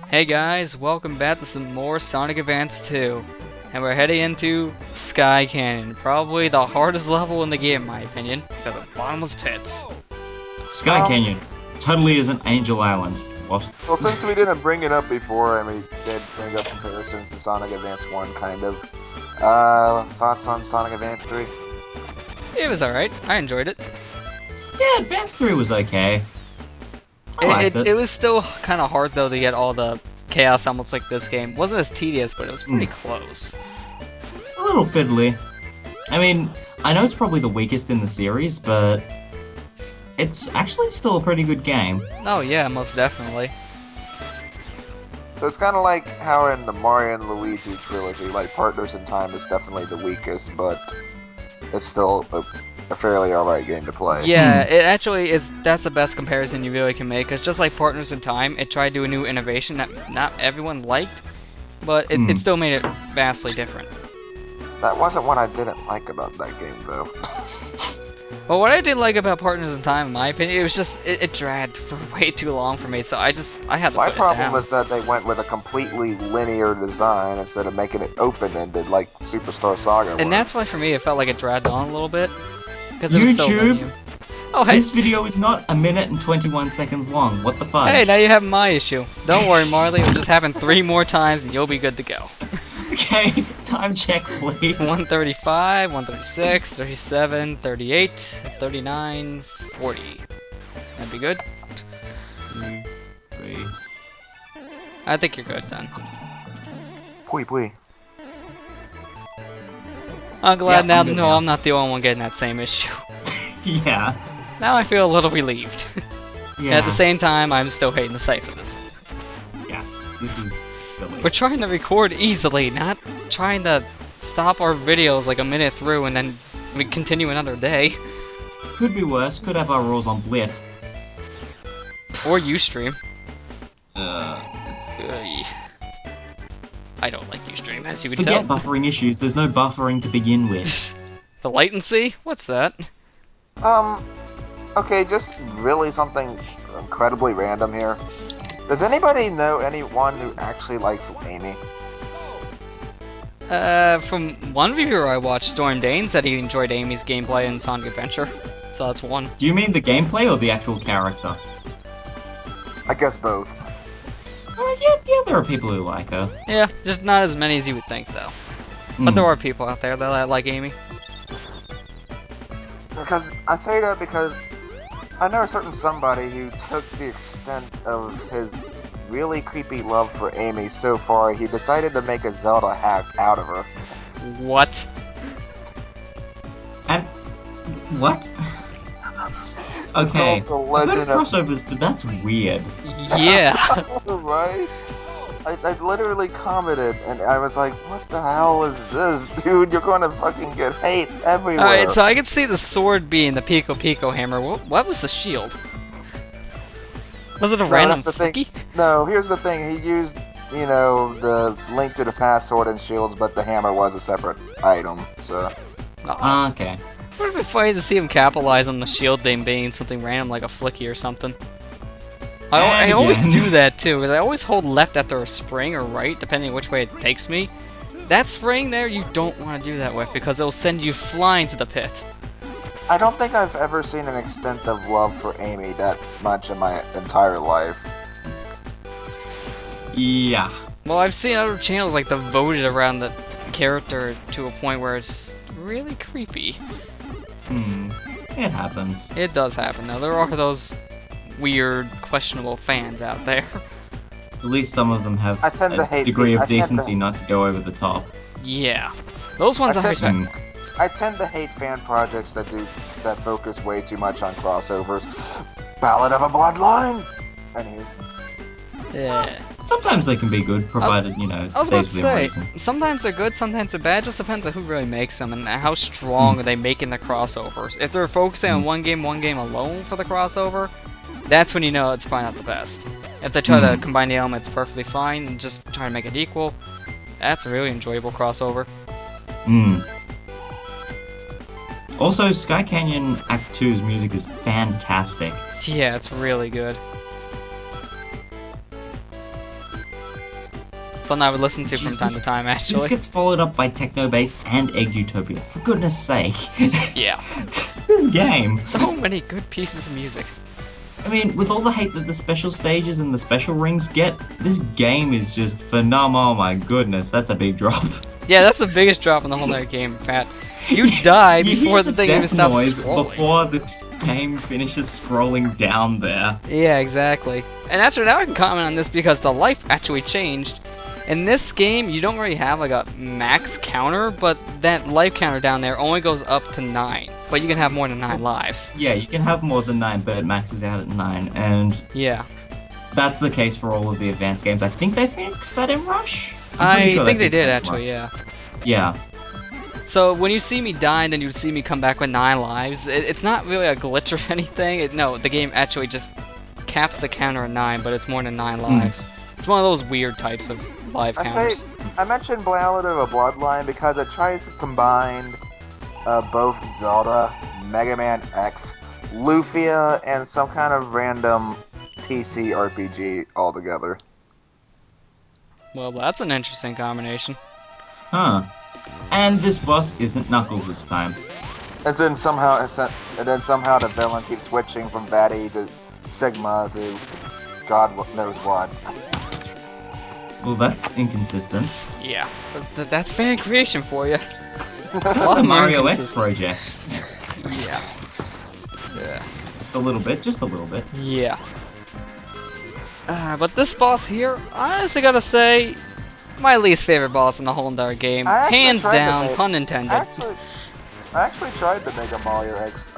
Hey guys, welcome back to some more Sonic Advance 2. And we're heading into Sky Canyon, probably the hardest level in the game in my opinion, because of bottomless pits. Sky Canyon totally isn't Angel Island. What? Well, since we didn't bring it up before, and we did bring up comparisons to Sonic Advance 1, kind of. Thoughts on Sonic Advance 3? It was alright, I enjoyed it. Yeah, Advance 3 was okay. It was still kind of hard though to get all the chaos almost like this game. It wasn't as tedious, but it was pretty close. A little fiddly. I mean, I know it's probably the weakest in the series, but it's actually still a pretty good game. Oh yeah, most definitely. So it's kind of like how in the Mario and Luigi trilogy, like Partners in Time is definitely the weakest, but it's still a fairly alright game to play. Yeah, it actually is. That's the best comparison you really can make. It's just like Partners in Time. It tried to do a new innovation that not everyone liked, but it still made it vastly different. That wasn't what I didn't like about that game, though. Well, what I did like about Partners in Time, in my opinion, it was just it dragged for way too long for me. So I had to My put it problem down. was that they went with a completely linear design instead of making it open-ended like Superstar Saga was. And that's why for me it felt like it dragged on a little bit because it was so YouTube? linear. Oh hey. This video is not a minute and 21 seconds long. What the fudge? Hey, now you have my issue. Don't worry, Marley. It'll just happen 3 more times and you'll be good to go. Okay, time check, please. 135, 136, 37, 38, 39, 40. That'd be good. 2, 3. I think you're good then. Pui pui. I'm glad Yeah, now I'm to good know now. I'm not the only one getting that same issue. Yeah. Now I feel a little relieved. Yeah. At the same time, I'm still hating the siphons. Yes, this is silly. We're trying to record easily, not trying to stop our videos like a minute through and then we continue another day. Could be worse. Could have our rules on Blip. Or Ustream. Uh, Ugh. I don't like Ustream, as you can Forget tell. buffering issues. There's no buffering to begin with. The latency? What's that? Okay, just really something incredibly random here. Does anybody know anyone who actually likes Amy? From one reviewer I watched, Storm Dane said he enjoyed Amy's gameplay in Sonic Adventure. So that's one. Do you mean the gameplay or the actual character? I guess both. Yeah, there are people who like her. Yeah, just not as many as you would think, though. But there are people out there that like Amy. Because I say that because I know a certain somebody who took the extent of his really creepy love for Amy so far he decided to make a Zelda hack out of her. What? And what? Okay, The I've heard Legend of of crossovers, but that's weird. Yeah. Right? I literally commented and I was like, what the hell is this? Dude, you're gonna fucking get hate everywhere. Alright, so I could see the sword being the Pico Pico hammer. What was the shield? Was it a random that's the thing. flicky? No, here's the thing. He used, the Link to the Past sword and shields, but the hammer was a separate item, so... Aw. Okay. Would have been funny to see him capitalize on the shield thing being something random like a flicky or something. I And always again. do that too, because I always hold left after a spring or right, depending which way it takes me. That spring there, you don't want to do that with, because it'll send you flying to the pit. I don't think I've ever seen an extent of love for Amy that much in my entire life. Yeah. Well, I've seen other channels like devoted around the character to a point where it's really creepy. It happens. It does happen, though. There are those weird, questionable fans out there. At least some of them have I tend to a hate degree I of tend to- decency not to go over the top. Yeah. Those ones I I respect. tend I tend to hate fan projects that focus way too much on crossovers. Ballad of a Bloodline! Anywho. Yeah. Sometimes they can be good, provided, I was it about to stays within say, reason. sometimes they're good, sometimes they're bad, just depends on who really makes them and how strong are they making the crossovers. If they're focusing on one game alone for the crossover, that's when you know it's probably not the best. If they try to combine the elements perfectly fine and just try to make it equal, that's a really enjoyable crossover. Also, Sky Canyon Act 2's music is fantastic. Yeah, it's really good. Something I would listen to from time Jesus. to time, This actually. gets followed up by Techno Base and Egg Utopia. For goodness sake. Yeah. This game. So many good pieces of music. I mean, with all the hate that the special stages and the special rings get, this game is just phenomenal. Oh my goodness, that's a big drop. Yeah, that's the biggest drop in the whole entire game, Pat. You die You before hear the thing even death stops noise scrolling. before the game finishes scrolling down there. Yeah, exactly. And actually, now I can comment on this because the life actually changed. In this game, you don't really have like a max counter, but that life counter down there only goes up to 9. But you can have more than 9 lives. Yeah, you can have more than 9, but it maxes out at 9, and Yeah. that's the case for all of the advanced games. I think they fixed that in Rush? I'm I pretty sure think they fixed did that in actually, Rush. yeah. Yeah. So when you see me die and then you see me come back with 9 lives, it's not really a glitch or anything. No, the game actually just caps the counter at 9, but it's more than 9 lives. It's one of those weird types of live counters. I mentioned Ballad of a Bloodline because it tries to combine both Zelda, Mega Man X, Lufia, and some kind of random PC RPG all together. Well, that's an interesting combination. Huh. And this boss isn't Knuckles this time. And then somehow the villain keeps switching from Batty to Sigma to God knows what. Well, that's inconsistent. Yeah, that's fan creation for you. It's a lot not the of Mario X inconsistent. project. Yeah. Yeah. Just a little bit, just a little bit. Yeah. But this boss here, I honestly gotta say, my least favorite boss in the whole entire game. I actually Hands tried to down, make- pun intended. I actually tried to make a Mario X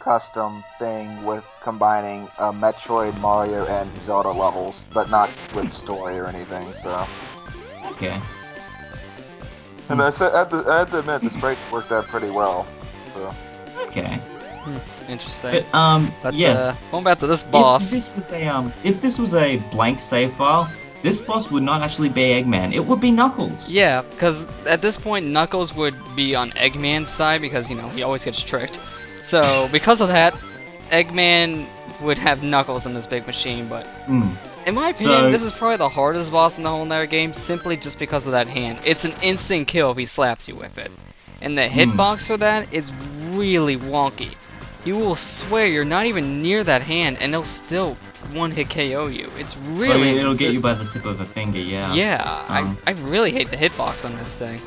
custom thing with combining Metroid, Mario, and Zelda levels, but not with story or anything. So, Okay. and I had to admit the sprites worked out pretty well. So. Okay. Interesting. But yes. going back to this boss. If this was a blank save file, this boss would not actually be Eggman. It would be Knuckles. Yeah, because at this point, Knuckles would be on Eggman's side because, you know, he always gets tricked. So, because of that, Eggman would have Knuckles in this big machine, but in my opinion, this is probably the hardest boss in the whole entire game, simply just because of that hand. It's an instant kill if he slaps you with it. And the hitbox for that is really wonky. You will swear you're not even near that hand, and it'll still one-hit KO you. It's really It'll get you inconsistent. by the tip of a finger, yeah. Yeah, I really hate the hitbox on this thing.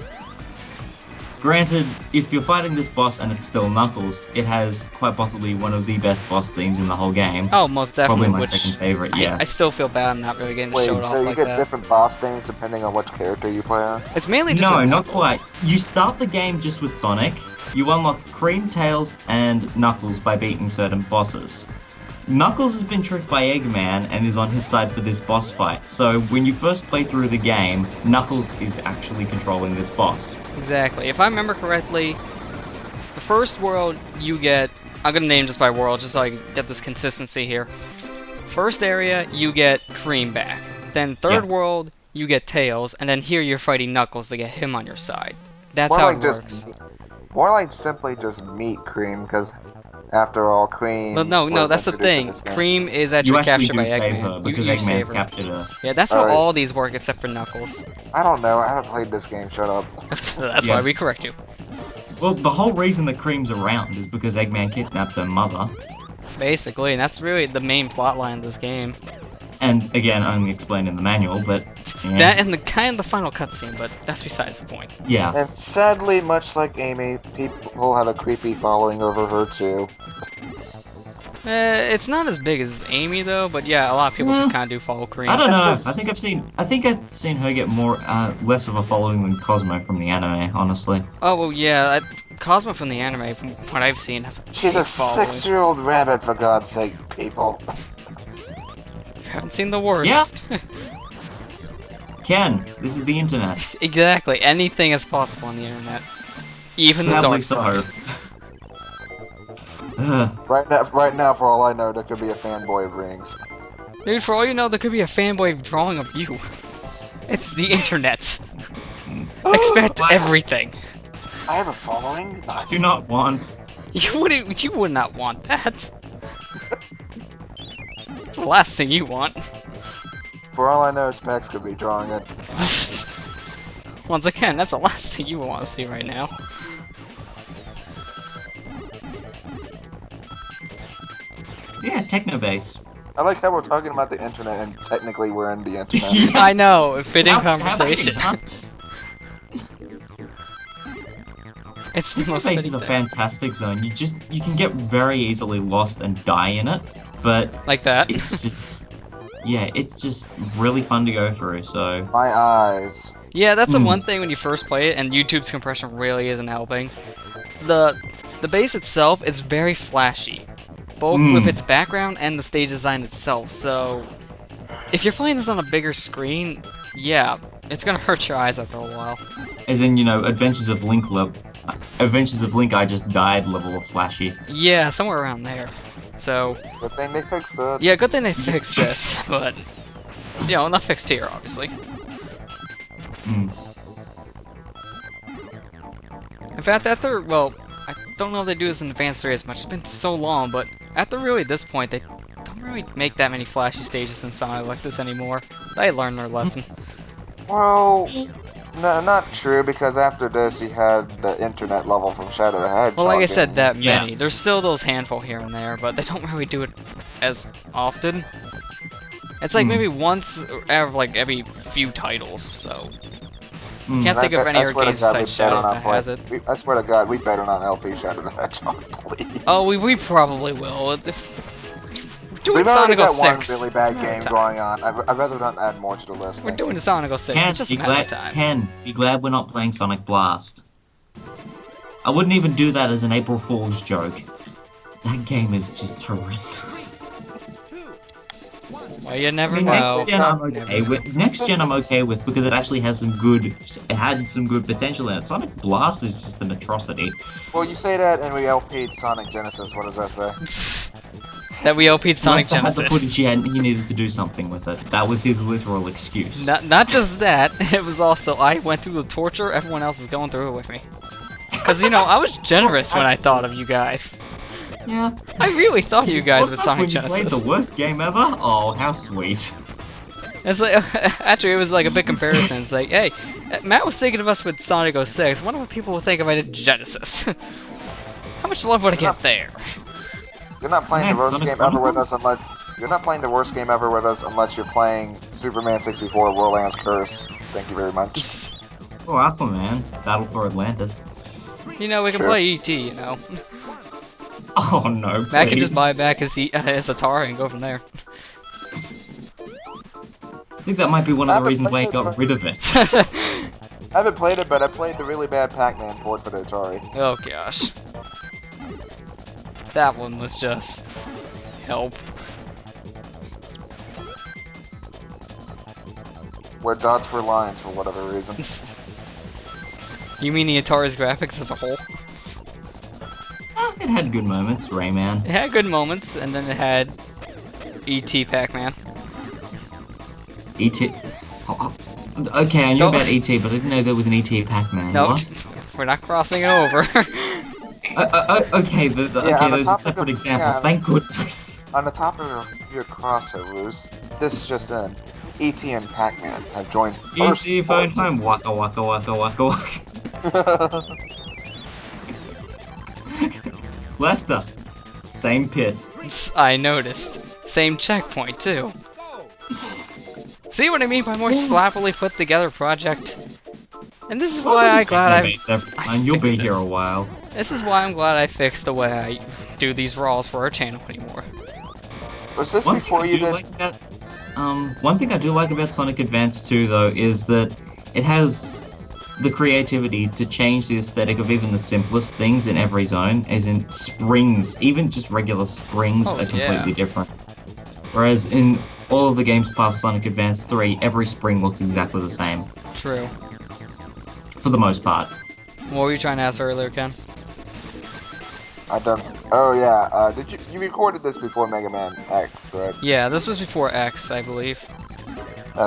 Granted, if you're fighting this boss and it's still Knuckles, it has quite possibly one of the best boss themes in the whole game. Oh, most definitely. Probably my which second favorite, I yes. still feel bad I'm not really getting to Wait, show it off so you like get that. different boss names depending on which character you play as? It's mainly just No, with not Knuckles. quite. You start the game just with Sonic. You unlock Cream, Tails, and Knuckles by beating certain bosses. Knuckles has been tricked by Eggman and is on his side for this boss fight. So when you first play through the game, Knuckles is actually controlling this boss. Exactly. If I remember correctly, the first world you get... I'm going to name just by world just so I can get this consistency here. First area, you get Cream back. Then third world, you get Tails. And then here you're fighting Knuckles to get him on your side. That's More how like it just works. More like simply just meet Cream, because after all, Cream. But no, was that's the introduced in thing. this game. Cream is You actually actually captured do by save Eggman. her because you save Eggman's her. captured her. Yeah, that's how Alright. all these work except for Knuckles. I don't know. I haven't played this game. Shut up. That's Yeah. why we correct you. Well, the whole reason that Cream's around is because Eggman kidnapped her mother. Basically, and that's really the main plotline of this game. And again, only explained in the manual, but yeah. That and the kind of the final cutscene, but that's besides the point. Yeah. And sadly, much like Amy, people have a creepy following over her too. It's not as big as Amy though, but yeah, a lot of people do kind of do follow Cream. I don't know. It's just- I think I've seen her get less of a following than Cosmo from the anime, honestly. Oh well, yeah, Cosmo from the anime, from what I've seen, has a She's big a following. 6-year-old rabbit, for God's sake, people. You haven't seen the worst. Ken, this is the internet. Exactly, anything is possible on the internet, even the Sadly dark side. Ugh. Right now, for all I know, there could be a fanboy of Rings. Dude, for all you know, there could be a fanboy drawing of you. It's the internet. Expect Wow. everything. I have a following? Do not want. You would not want that. It's the last thing you want. For all I know, Specs could be drawing it. Once again, that's the last thing you want to see right now. Yeah, Techno Base. I like how we're talking about the internet and technically we're in the internet. I know, fitting How conversation. about It's the Techno most Base fitting is a thing. fantastic zone. You can get very easily lost and die in it, but Like that. it's just yeah, it's just really fun to go through. So My eyes. Yeah, that's the one thing when you first play it, and YouTube's compression really isn't helping. The base itself is very flashy, both with its background and the stage design itself. So, if you're playing this on a bigger screen, yeah, it's gonna hurt your eyes after a while. as in, you know, Adventures of Link I just died level of flashy. Yeah, somewhere around there. So, Good thing they fixed it. yeah, good thing they fixed this, but you know, not fixed here, obviously. Mm. In fact, after, well, I don't know if they do this in Advanced 3 as much. It's been so long, but after really this point, they don't really make that many flashy stages in Sonic like this anymore. They learned their lesson. Well, no, not true, because after this you had the internet level from Shadow the Hedgehog. Well, like I said, that Yeah. many. There's still those handful here and there, but they don't really do it as often. It's like maybe once out of like every few titles, so... Can't think of any other games besides Shadow that has it. I swear to God, we better not LP Shadow the Hedgehog, please. Oh, we probably will. We're doing We've already Sonic got 06. one really bad It's a matter game of time. going on. I'd rather not add more to the list. We're doing Sonic 06. It's just a matter of time. Ken, be glad we're not playing Sonic Blast. I wouldn't even do that as an April Fool's joke. That game is just horrendous. Well, you never I mean, know. next gen I'm Never okay know. with. Next gen I'm okay with because it actually has some good. It had some good potential in it. Sonic Blast is just an atrocity. Well, you say that, and we LP'd Sonic Genesis. What does that say? That we OP'd Sonic Lester had the Genesis. footage he needed to do something with it. That was his literal excuse. Not just that, it was also I went through the torture, everyone else is going through it with me. Because, you know, I was generous when I thought of you guys. Yeah. I really thought of you guys with What, Sonic when you played Genesis. the worst game ever? Oh, how sweet. It's like, actually, it was like a big comparison. It's like, hey, Matt was thinking of us with Sonic 06. I wonder what people would think if I did Genesis. How much love would I get there? You're not playing Man, the worst Sonic game ever with Chronicles? us unless you're not playing the worst game ever with us unless you're playing Superman 64 Warland's Curse. Thank you very much. Oh, Aquaman. Battle for Atlantis. You know, we can Sure. play ET, you know. Oh no, please. Matt can just buy back his Atari and go from there. I think that might be one of the Haven't reasons why he played it, got but- rid of it. I haven't played it, but I played the really bad Pac-Man port for the Atari. Oh gosh. That one was just... help. Where dots were lines for whatever reason. You mean the Atari's graphics as a whole? It had good moments, Rayman. It had good moments, and then it had E.T. Pac-Man. E.T. Oh, okay, I knew Don't- about E.T., but I didn't know there was an E.T. Pac-Man. No, What? we're not crossing it over. Okay, Yeah, okay, on the those are topic separate of- examples. yeah. Thank goodness. On the top of your crossovers, this just in. E.T. and Pac-Man have joined first E.T. phone home. forces. Waka waka waka waka waka. Lester, same pit. I noticed. Same checkpoint, too. See what I mean by more sloppily put together project? And this is why I'm glad You'll be fixed here this. a while. This is why I'm glad I fixed the way I do these raws for our channel anymore. Was this One thing before I you do did? like about, one thing I do like about Sonic Advance 2, though, is that it has the creativity to change the aesthetic of even the simplest things in every zone, as in springs, even just regular springs Oh, are completely yeah. different. Whereas in all of the games past Sonic Advance 3, every spring looks exactly the same, True. for the most part. What were you trying to ask earlier, Ken? I done. Oh yeah. Did you recorded this before Mega Man X, right? Yeah, this was before X, I believe.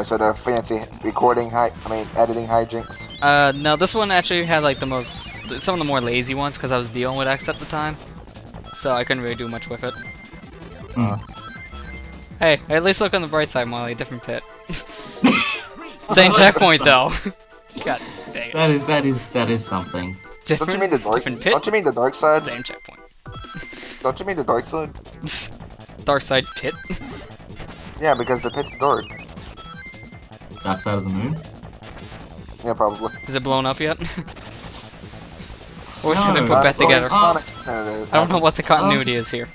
So the fancy recording editing hijinks. No, this one actually had like some of the more lazy ones because I was dealing with X at the time, so I couldn't really do much with it. Hey, at least look on the bright side, Molly. Different pit. Same checkpoint though. God dang it. That is something. Don't you mean the dark? Different pit. Don't you mean the dark side? Same checkpoint. Don't you mean the dark side? Dark side pit. Yeah, because the pit's dark. Dark side of the moon? Yeah, probably. Is it blown up yet? Or is it No, gonna put back together? Sonic. I don't know what the continuity is here.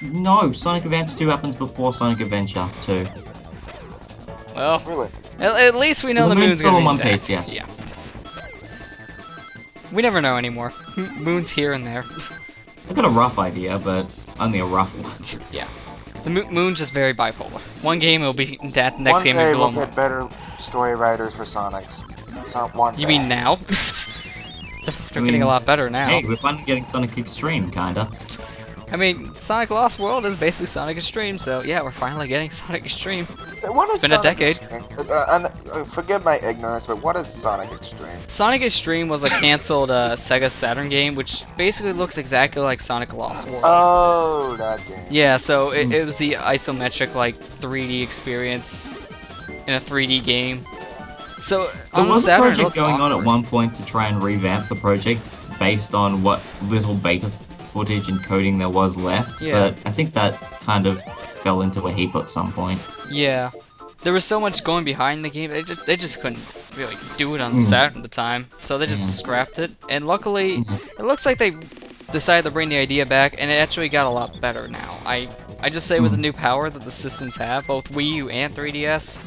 No. Sonic Advance 2 happens before Sonic Adventure 2. Well, Really? at least we So know the the moon's moon's gonna still be in one intact. piece, yes. Yeah. We never know anymore. Moon's here and there. I got a rough idea, but only a rough one. Yeah. The moon's just very bipolar. One game it'll be intact, next One game day it'll we'll blow get better story writers for Sonics. One You day. mean now? They're getting a lot better now. Hey, we're finally getting Sonic Extreme, kinda. I mean, Sonic Lost World is basically Sonic Extreme, so yeah, we're finally getting Sonic Extreme. What is It's been a Sonic decade. Extreme? Forgive my ignorance, but what is Sonic Extreme? Sonic Extreme was a cancelled Sega Saturn game, which basically looks exactly like Sonic Lost World. Oh, that game. Yeah, so it was the isometric, like, 3D experience in a 3D game. So, There on the was a Saturn, it project looked going on at awkward. one point to try and revamp the project based on what little beta footage and coding there was left, Yeah. but I think that kind of fell into a heap at some point. Yeah. There was so much going behind the game, they just couldn't really do it on the Saturn at the time, so they just scrapped it. And luckily, it looks like they decided to bring the idea back, and it actually got a lot better now. I just say with the new power that the systems have, both Wii U and 3DS,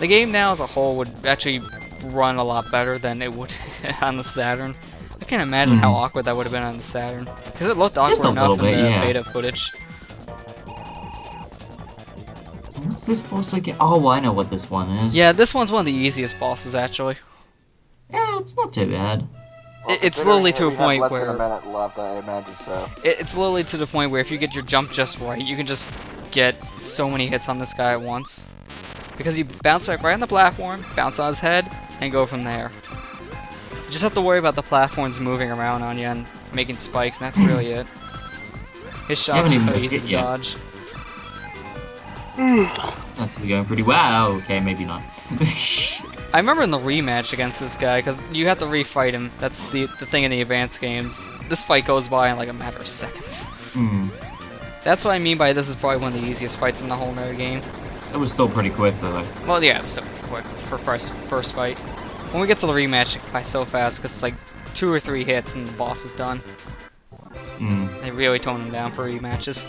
the game now as a whole would actually run a lot better than it would on the Saturn. I can't imagine how awkward that would have been on the Saturn, because it looked Just awkward a little enough in bit, the yeah. beta footage. What's this boss again? Oh, I know what this one is. Yeah, this one's one of the easiest bosses, actually. Yeah, it's not too bad. It's considering slowly that to a we have point less where... than a minute left, I imagine so. It's literally to the point where if you get your jump just right, you can just get so many hits on this guy at once. Because you bounce back right on the platform, bounce on his head, and go from there. You just have to worry about the platforms moving around on you and making spikes, and that's really it. His shots haven't are even pretty easy hit to yet. dodge. That's going pretty well. Okay, maybe not. I remember in the rematch against this guy, because you have to refight him. That's the thing in the advanced games. This fight goes by in like a matter of seconds. That's what I mean by this is probably one of the easiest fights in the whole entire game. It was still pretty quick, though. Well, yeah, it was still pretty quick for first fight. When we get to the rematch, it goes by so fast because it's like 2 or 3 hits and the boss is done. They really tone him down for rematches.